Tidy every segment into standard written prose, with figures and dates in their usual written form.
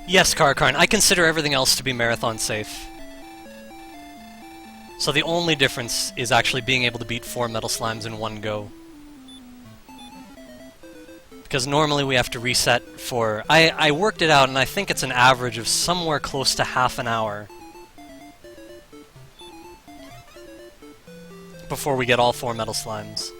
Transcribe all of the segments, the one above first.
Yes, Karakarn, I consider everything else to be marathon safe. So the only difference is actually being able to beat 4 metal slimes in one go. Because normally we have to reset for... I worked it out, and I think it's an average of somewhere close to half an hour before we get all 4 metal slimes.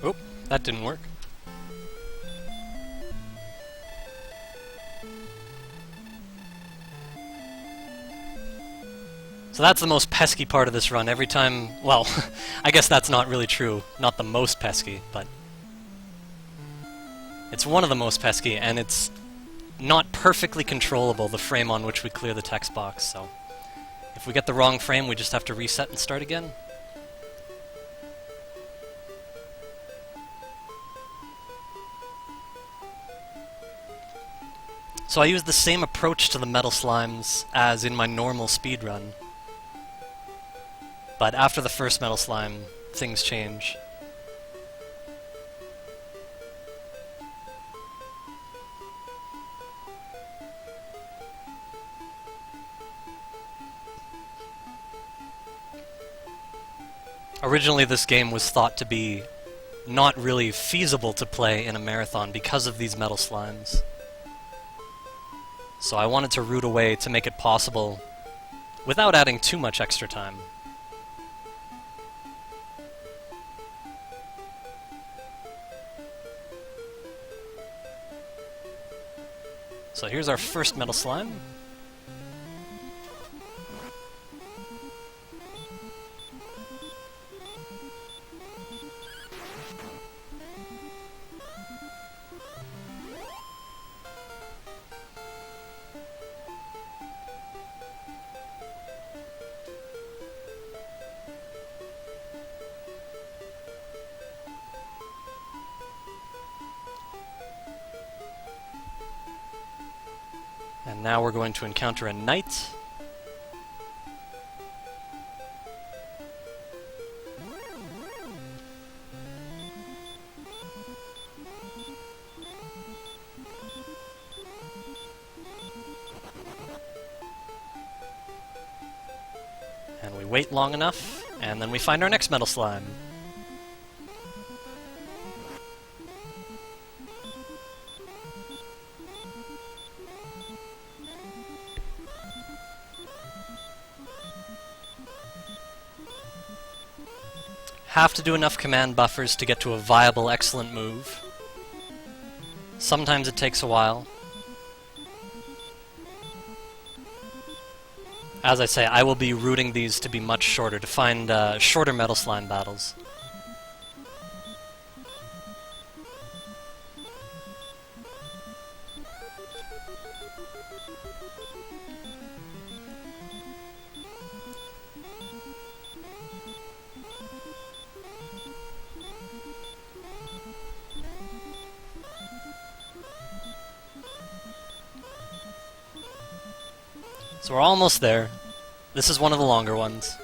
Oop, that didn't work. So that's the most pesky part of this run. Every time... Well, I guess that's not really true. Not the most pesky, but... It's one of the most pesky, and it's not perfectly controllable, the frame on which we clear the text box, so... If we get the wrong frame, we just have to reset and start again. So I used the same approach to the metal slimes as in my normal speedrun. But after the first metal slime, things change. Originally this game was thought to be not really feasible to play in a marathon because of these metal slimes. So I wanted to root a way to make it possible without adding too much extra time. So here's our first metal slime. And now we're going to encounter a knight. And we wait long enough, and then we find our next metal slime. Have to do enough command buffers to get to a viable, excellent move. Sometimes it takes a while. As I say, I will be rooting these to be much shorter, to find shorter metal slime battles. So we're almost there. This is one of the longer ones.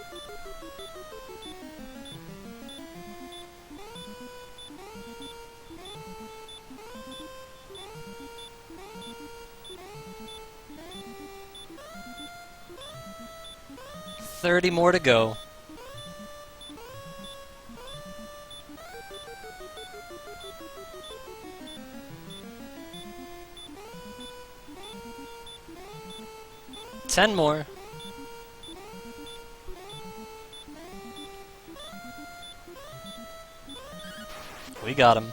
$30 more to go. $10 more. We got him.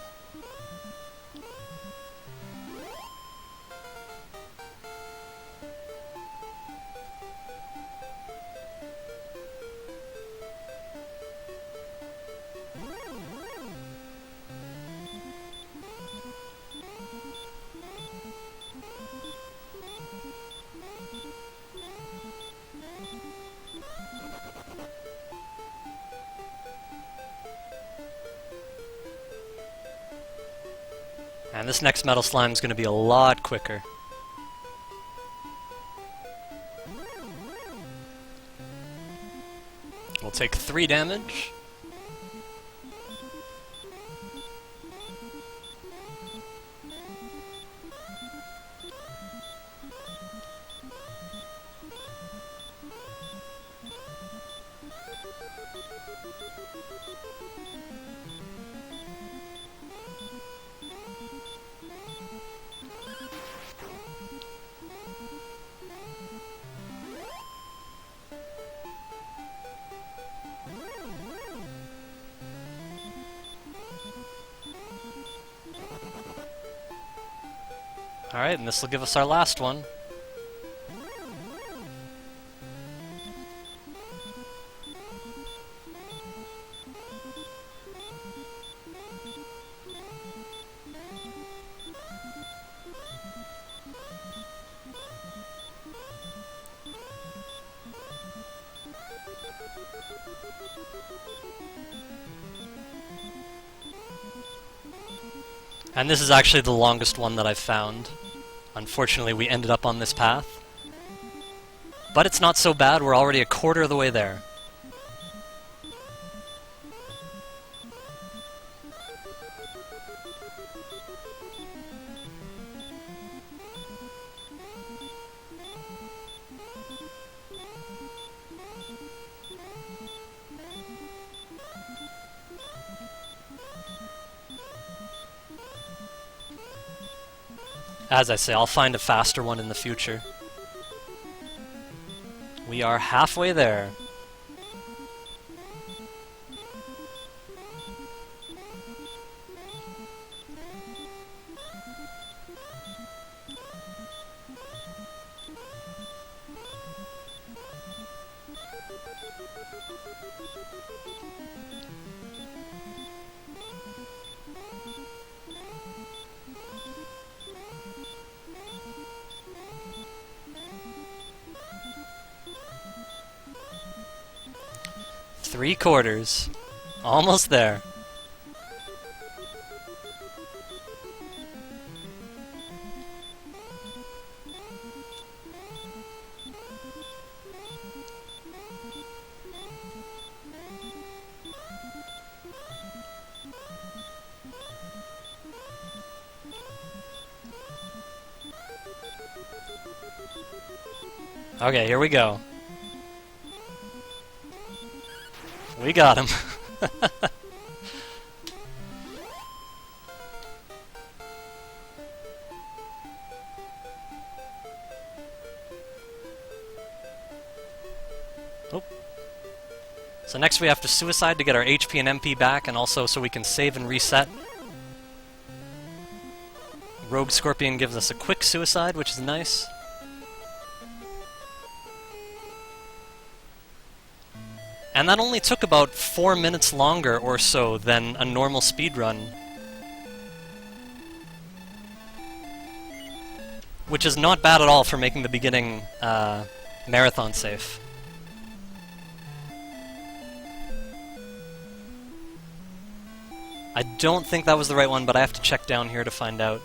And this next metal slime is going to be a lot quicker. We'll take 3 damage. Alright, and this will give us our last one. And this is actually the longest one that I've found. Unfortunately, we ended up on this path. But it's not so bad, we're already a quarter of the way there. As I say, I'll find a faster one in the future. We are halfway there. Three quarters. Almost there. Okay, here we go. We got him. Oh. So next we have to suicide to get our HP and MP back, and also so we can save and reset. Rogue Scorpion gives us a quick suicide, which is nice. And that only took about 4 minutes longer or so than a normal speedrun. Which is not bad at all for making the beginning marathon safe. I don't think that was the right one, but I have to check down here to find out.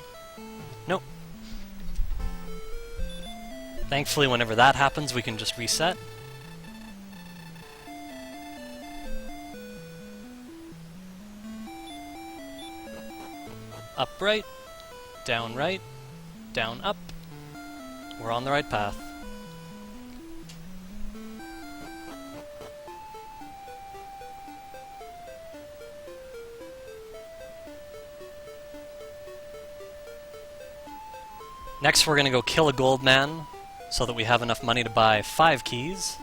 Nope. Thankfully, whenever that happens, we can just reset. Up right, down, up. We're on the right path. Next we're gonna go kill a gold man so that we have enough money to buy 5 keys.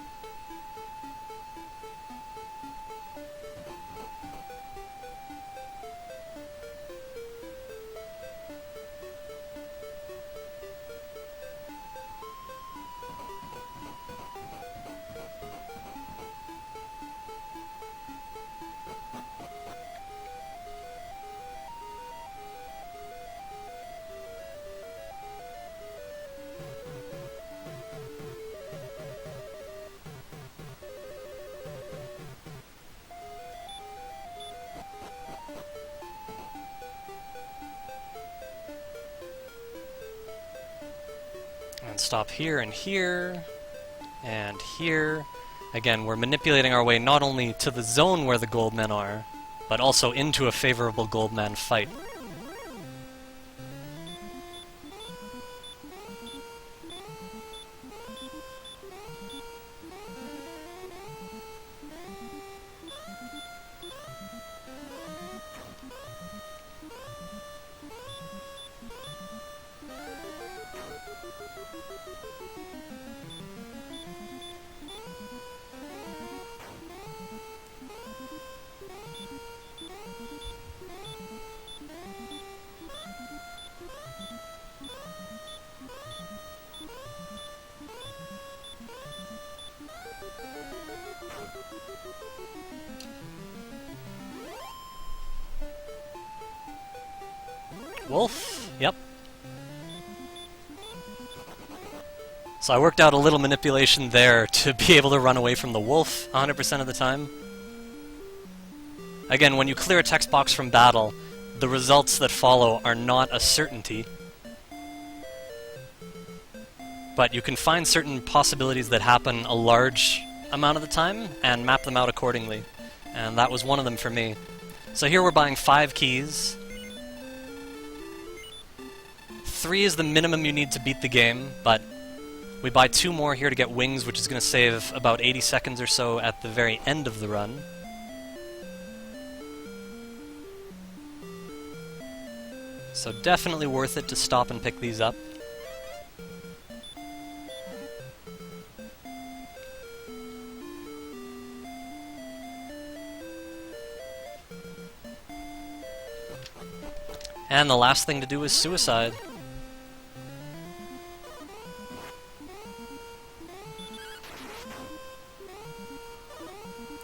And stop here and here, and here. Again, we're manipulating our way not only to the zone where the gold men are, but also into a favorable gold man fight. Wolf? Yep. So I worked out a little manipulation there to be able to run away from the wolf 100% of the time. Again, when you clear a text box from battle, the results that follow are not a certainty. But you can find certain possibilities that happen a large amount of the time and map them out accordingly. And that was one of them for me. So here we're buying 5 keys. 3 is the minimum you need to beat the game, but we buy 2 more here to get wings, which is going to save about 80 seconds or so at the very end of the run. So definitely worth it to stop and pick these up. And the last thing to do is suicide.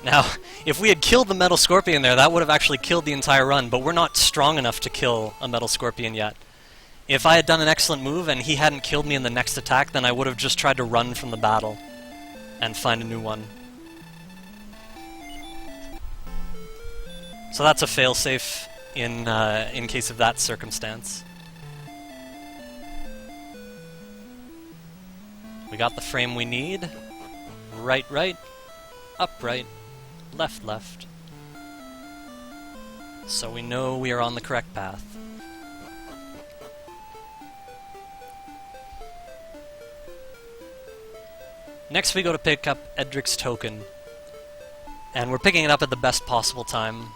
Now, if we had killed the Metal Scorpion there, that would have actually killed the entire run, but we're not strong enough to kill a Metal Scorpion yet. If I had done an excellent move and he hadn't killed me in the next attack, then I would have just tried to run from the battle and find a new one. So that's a failsafe in case of that circumstance. We got the frame we need. Right, right. Up, right. Left, left. So we know we are on the correct path. Next we go to pick up Edric's token. And we're picking it up at the best possible time.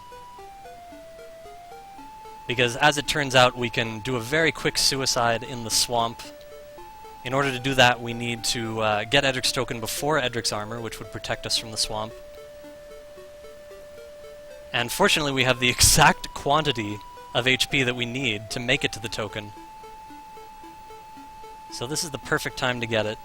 Because as it turns out, we can do a very quick suicide in the swamp. In order to do that, we need to get Edric's token before Edric's armor, which would protect us from the swamp. And fortunately, we have the exact quantity of HP that we need to make it to the token. So this is the perfect time to get it.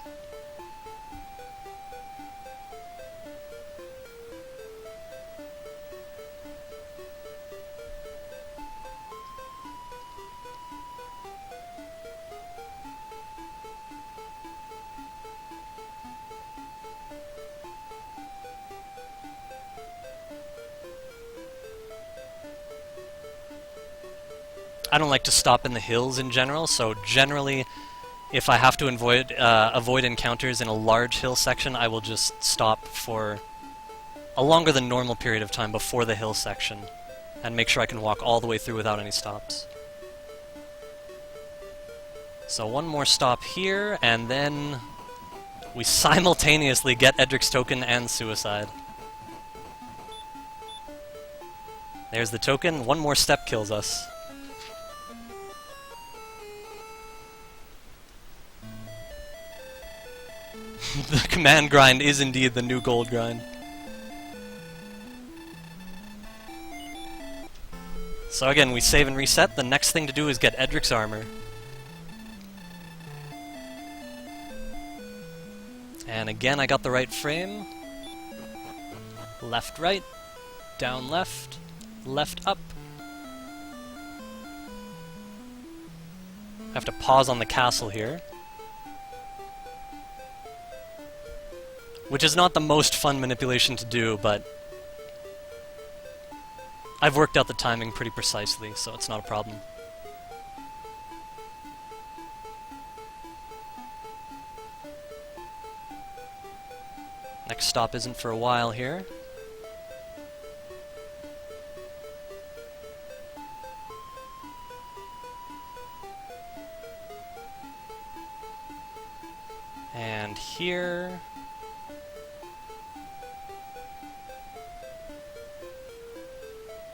I don't like to stop in the hills in general, so generally, if I have to avoid encounters in a large hill section, I will just stop for a longer than normal period of time before the hill section, and make sure I can walk all the way through without any stops. So one more stop here, and then we simultaneously get Edric's token and suicide. There's the token, one more step kills us. The command grind is indeed the new gold grind. So again, we save and reset. The next thing to do is get Edric's armor. And again, I got the right frame. Left, right. Down, left. Left, up. I have to pause on the castle here. Which is not the most fun manipulation to do, but I've worked out the timing pretty precisely, so it's not a problem. Next stop isn't for a while here. And here...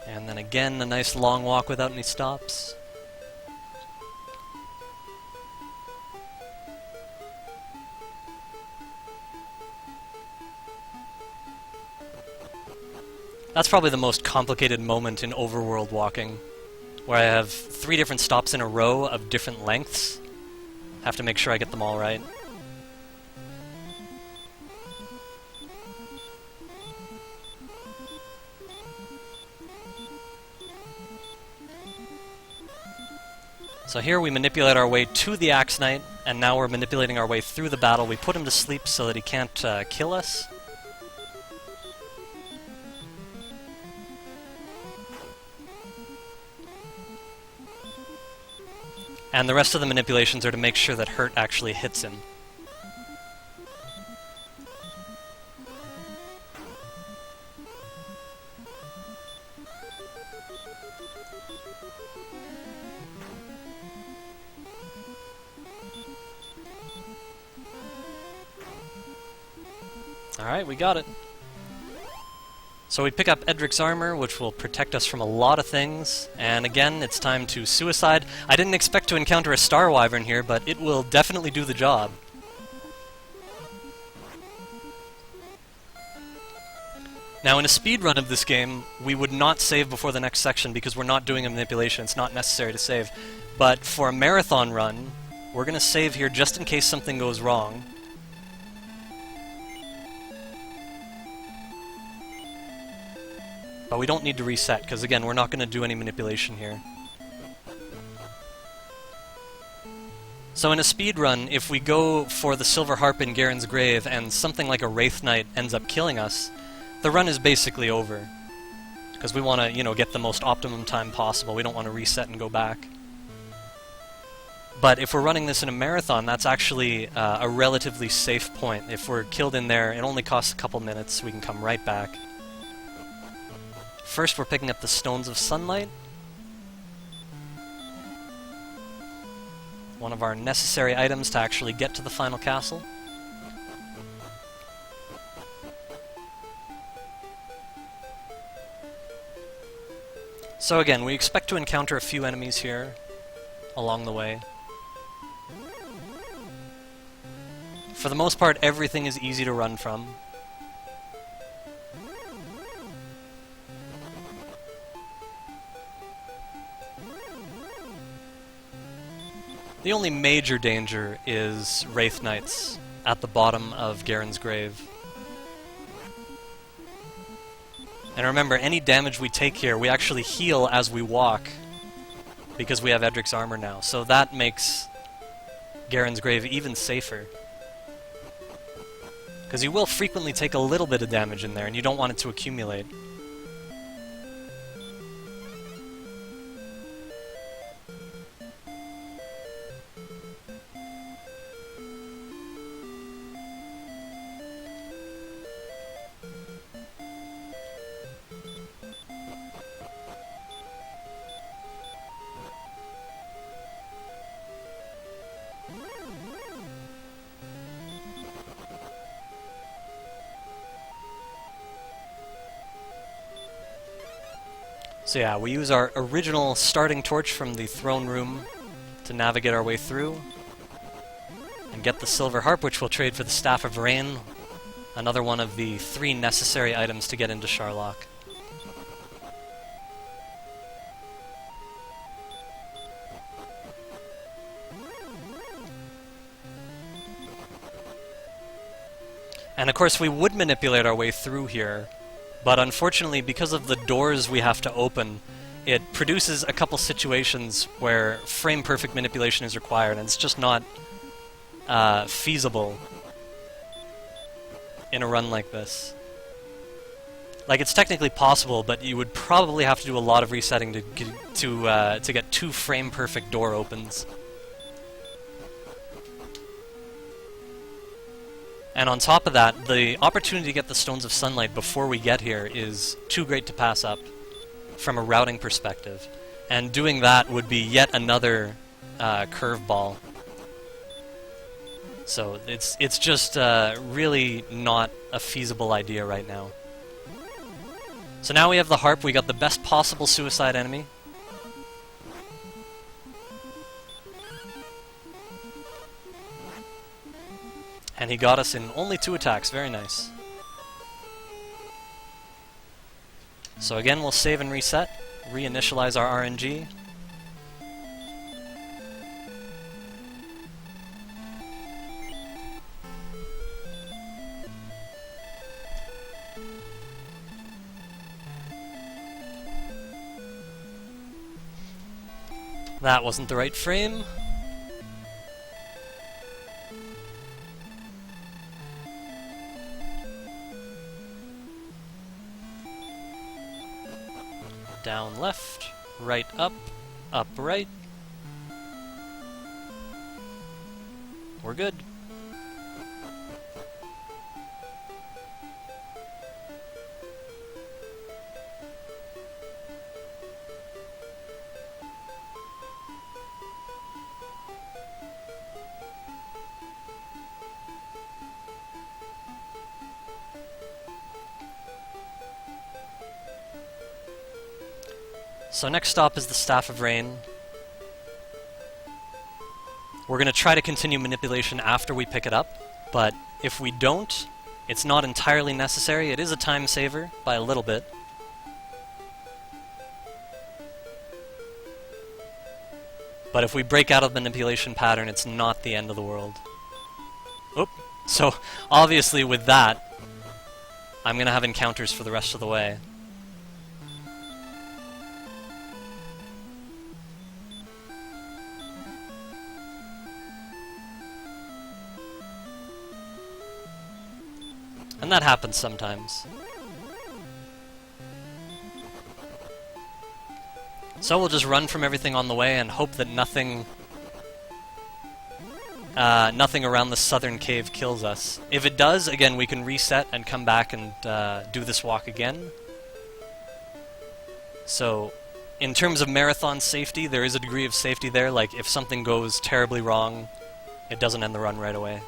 And then again, a nice long walk without any stops. That's probably the most complicated moment in overworld walking, where I have 3 different stops in a row of different lengths. Have to make sure I get them all right. So here we manipulate our way to the Axe Knight, and now we're manipulating our way through the battle. We put him to sleep so that he can't kill us. And the rest of the manipulations are to make sure that hurt actually hits him. Alright, we got it. So we pick up Edric's armor, which will protect us from a lot of things, and again, it's time to suicide. I didn't expect to encounter a Star Wyvern here, but it will definitely do the job. Now, in a speedrun of this game, we would not save before the next section because we're not doing a manipulation, it's not necessary to save. But for a marathon run, we're going to save here just in case something goes wrong. But we don't need to reset, because again, we're not going to do any manipulation here. So in a speedrun, if we go for the Silver Harp in Garen's Grave and something like a Wraith Knight ends up killing us, the run is basically over. Because we want to, you know, get the most optimum time possible. We don't want to reset and go back. But if we're running this in a marathon, that's actually a relatively safe point. If we're killed in there, it only costs a couple minutes, we can come right back. First, we're picking up the Stones of Sunlight. One of our necessary items to actually get to the final castle. So again, we expect to encounter a few enemies here along the way. For the most part, everything is easy to run from. The only major danger is Wraith Knights at the bottom of Garen's Grave. And remember, any damage we take here, we actually heal as we walk, because we have Edric's armor now. So that makes Garen's Grave even safer. Because you will frequently take a little bit of damage in there, and you don't want it to accumulate. So yeah, we use our original starting torch from the throne room to navigate our way through, and get the Silver Harp, which we'll trade for the Staff of Rain, another one of the 3 necessary items to get into Sharlock. And of course we would manipulate our way through here, but unfortunately, because of the doors we have to open, it produces a couple situations where frame-perfect manipulation is required, and it's just not feasible in a run like this. Like, it's technically possible, but you would probably have to do a lot of resetting to get 2 frame-perfect door opens. And on top of that, the opportunity to get the Stones of Sunlight before we get here is too great to pass up from a routing perspective. And doing that would be yet another curveball. So it's just really not a feasible idea right now. So now we have the Harp, we got the best possible suicide enemy. And he got us in only 2 attacks, very nice. So again, we'll save and reset, reinitialize our RNG. That wasn't the right frame. Down left, right up, up right. We're good. So next stop is the Staff of Rain. We're going to try to continue manipulation after we pick it up, but if we don't, it's not entirely necessary. It is a time saver by a little bit. But if we break out of the manipulation pattern, it's not the end of the world. Oop. So obviously with that, I'm going to have encounters for the rest of the way. And that happens sometimes. So we'll just run from everything on the way and hope that nothing around the southern cave kills us. If it does, again, we can reset and come back and do this walk again. So, in terms of marathon safety, there is a degree of safety there. Like, if something goes terribly wrong, it doesn't end the run right away.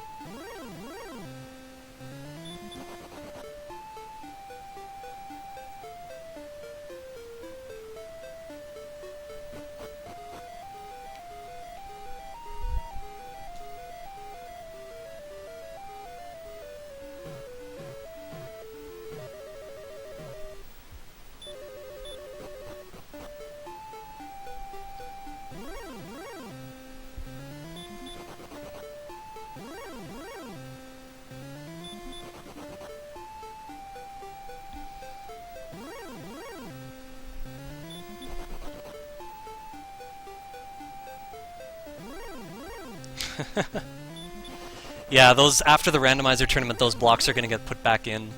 Yeah, those after the randomizer tournament, those blocks are going to get put back in.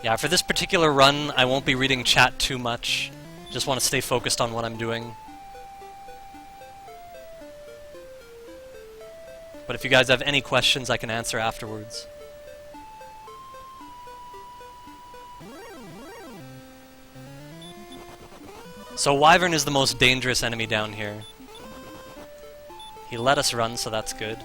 Yeah, for this particular run, I won't be reading chat too much. Just want to stay focused on what I'm doing. But if you guys have any questions, I can answer afterwards. So Wyvern is the most dangerous enemy down here. He let us run, so that's good.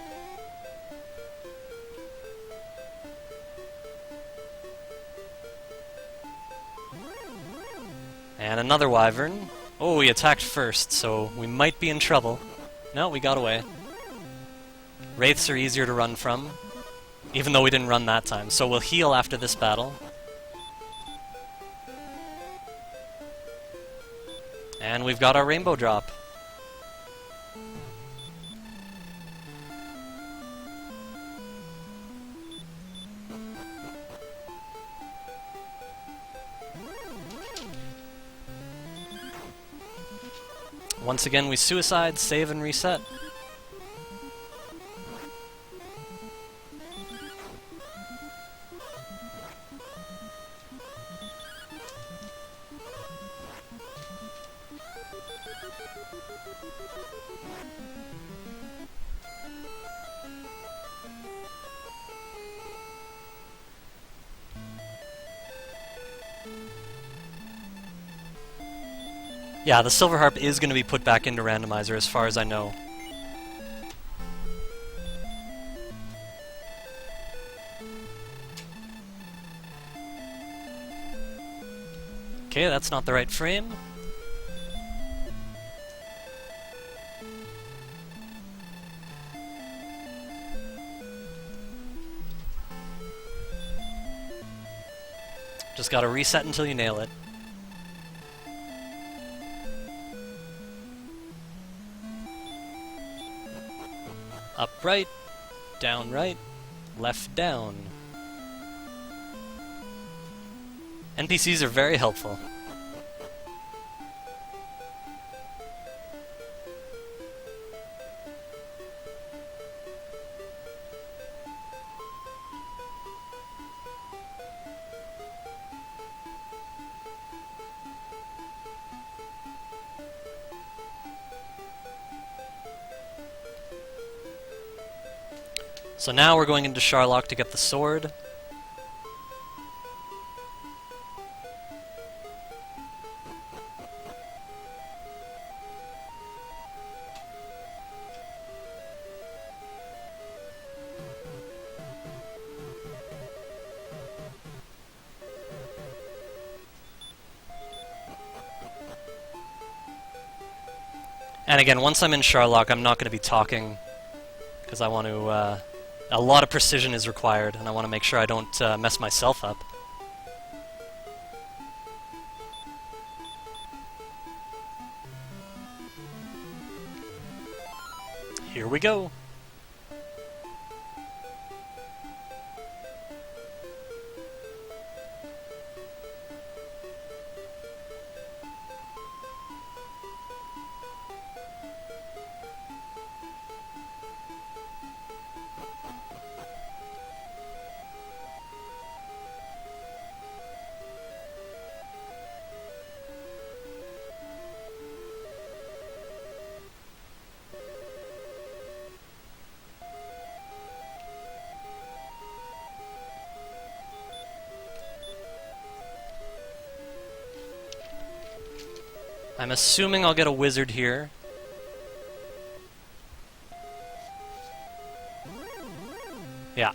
And another Wyvern. Oh, he attacked first, so we might be in trouble. No, we got away. Wraiths are easier to run from, even though we didn't run that time. So we'll heal after this battle. And we've got our rainbow drop. Once again, we suicide, save, and reset. Yeah, the Silver Harp is going to be put back into randomizer as far as I know. Okay, that's not the right frame. Just gotta reset until you nail it. Up right, down right, left down. NPCs are very helpful. So now we're going into Sharlock to get the sword. And again, once I'm in Sharlock, I'm not going to be talking, because I want to, a lot of precision is required, and I want to make sure I don't mess myself up. Here we go. I'm assuming I'll get a wizard here. Yeah.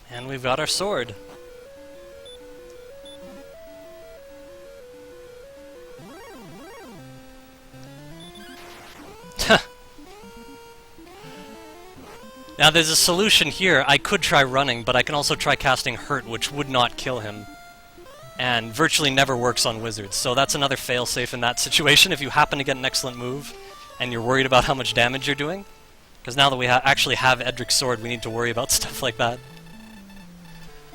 And we've got our sword. Now there's a solution here. I could try running, but I can also try casting Hurt, which would not kill him. and virtually never works on wizards. So that's another failsafe in that situation if you happen to get an excellent move and you're worried about how much damage you're doing. Because now that we actually have Edric's Sword, we need to worry about stuff like that.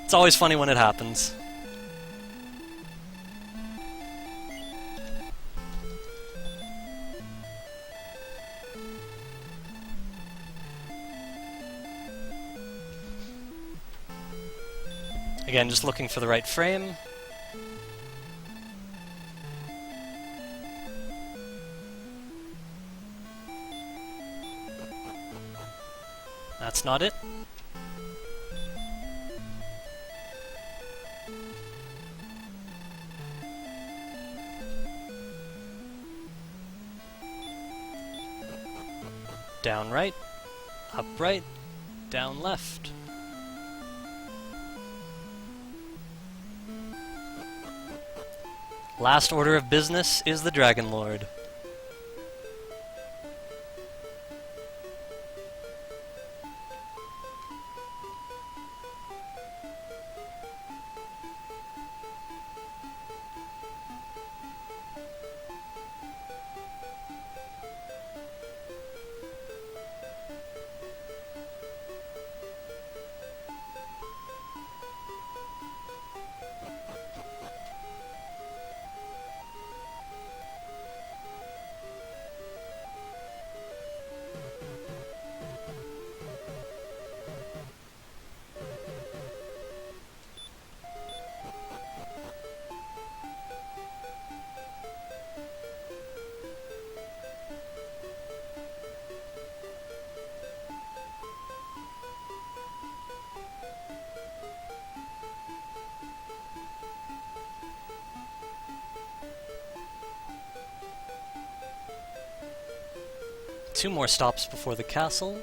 It's always funny when it happens. Again, just looking for the right frame. That's not it. Down right, up right, down left. Last order of business is the Dragon Lord. Two more stops before the castle.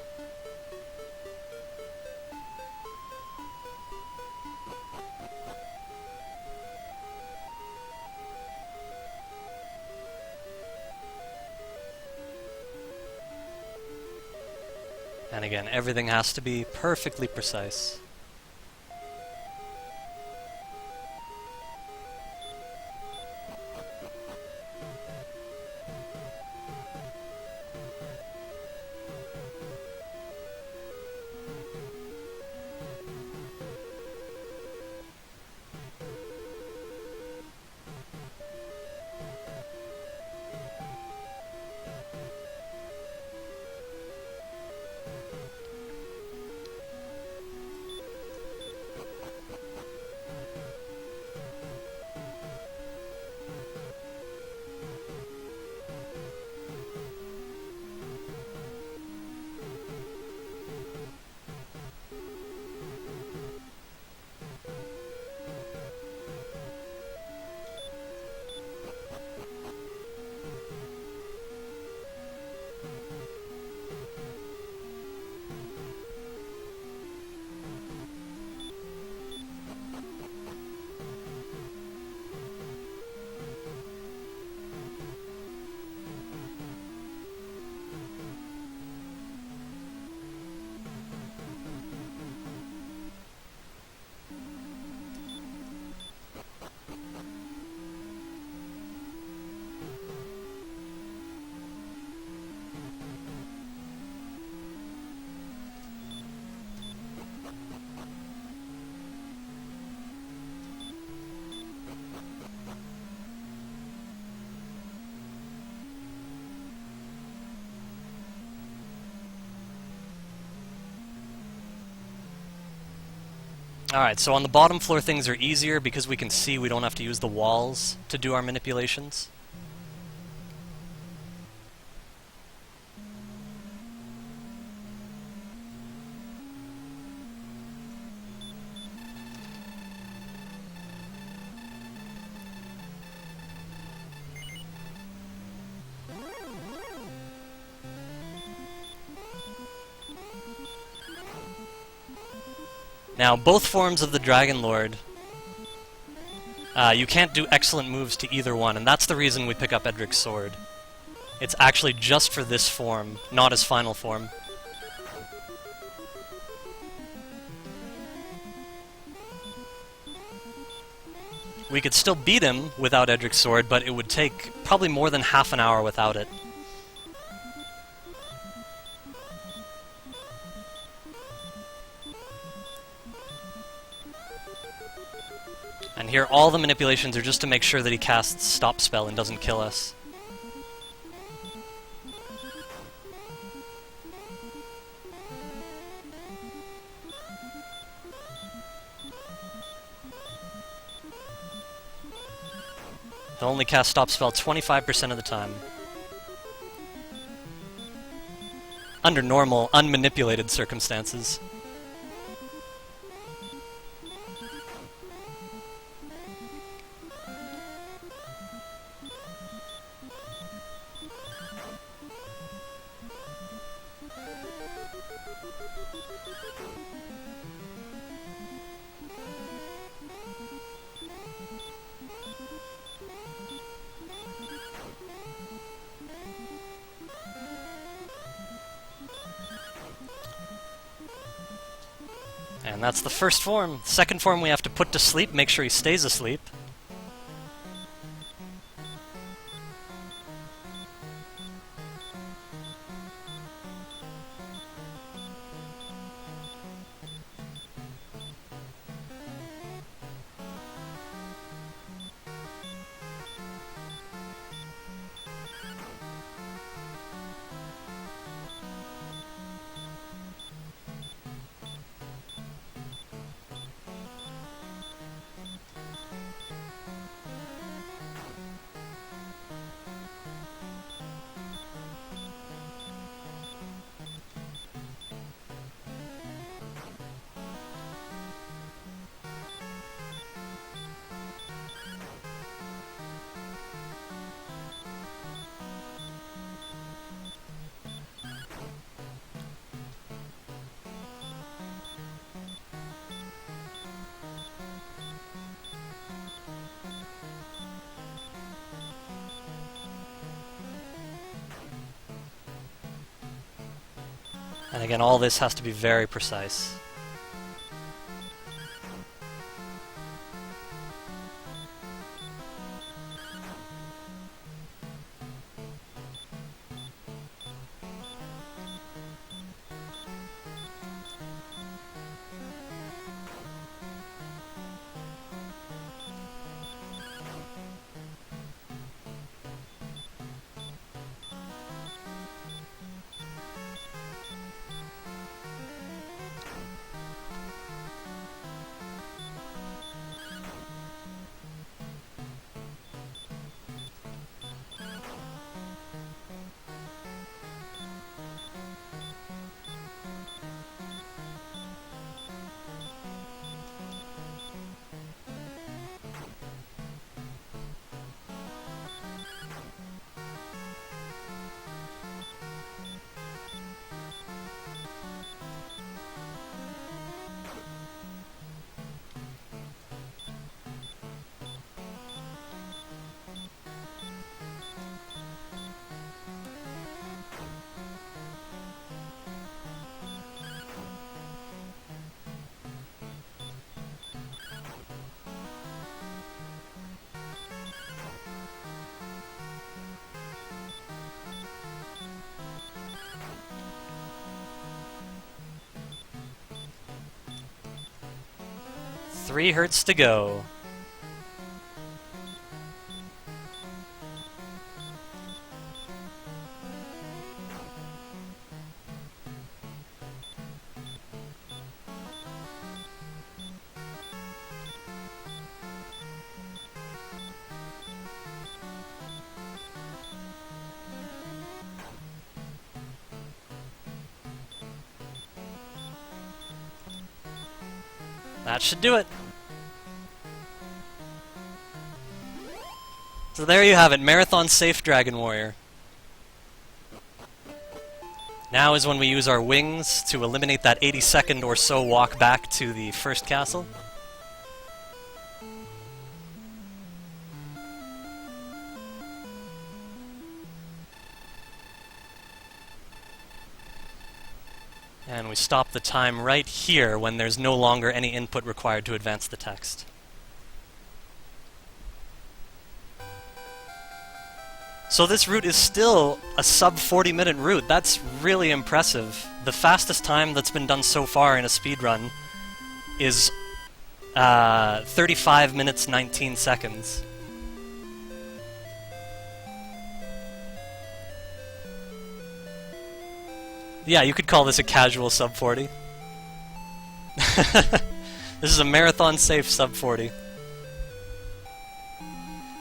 And again, everything has to be perfectly precise. Alright, so on the bottom floor things are easier because we can see we don't have to use the walls to do our manipulations. Now, both forms of the Dragon Lord, you can't do excellent moves to either one, and that's the reason we pick up Edric's Sword. It's actually just for this form, not his final form. We could still beat him without Edric's sword, but it would take probably more than half an hour without it. And here all the manipulations are just to make sure that he casts Stop Spell and doesn't kill us. He'll only cast Stop Spell 25% of the time. Under normal, unmanipulated circumstances. And that's the first form. Second form we have to put to sleep, make sure he stays asleep. And again, all this has to be very precise. Three hertz to go. That should do it. So there you have it, Marathon Safe Dragon Warrior. Now is when we use our wings to eliminate that 80-second or so walk back to the first castle. And we stop the time right here when there's no longer any input required to advance the text. So this route is still a sub 40-minute route. That's really impressive. The fastest time that's been done so far in a speedrun is 35 minutes 19 seconds. Yeah, you could call this a casual sub 40. This is a marathon safe sub 40.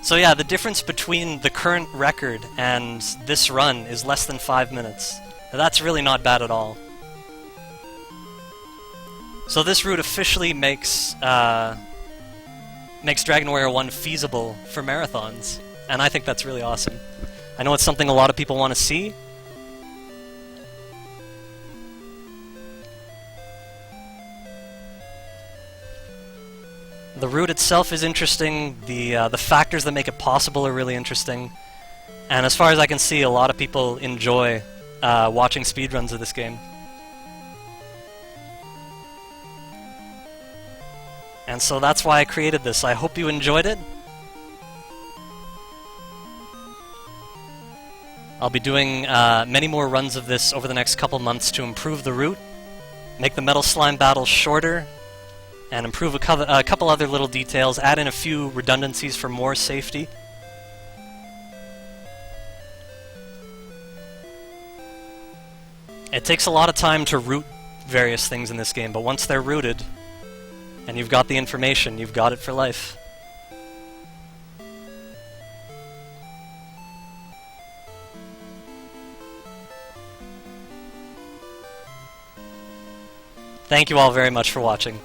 So yeah, the difference between the current record and this run is less than 5 minutes. That's really not bad at all. So this route officially makes Dragon Warrior 1 feasible for marathons, and I think that's really awesome. I know it's something a lot of people want to see. The route itself is interesting, the factors that make it possible are really interesting, and as far as I can see, a lot of people enjoy watching speedruns of this game. And so that's why I created this. I hope you enjoyed it. I'll be doing many more runs of this over the next couple months to improve the route, make the Metal Slime battles shorter, and improve a couple other little details, add in a few redundancies for more safety. It takes a lot of time to root various things in this game, but once they're rooted, and you've got the information, you've got it for life. Thank you all very much for watching.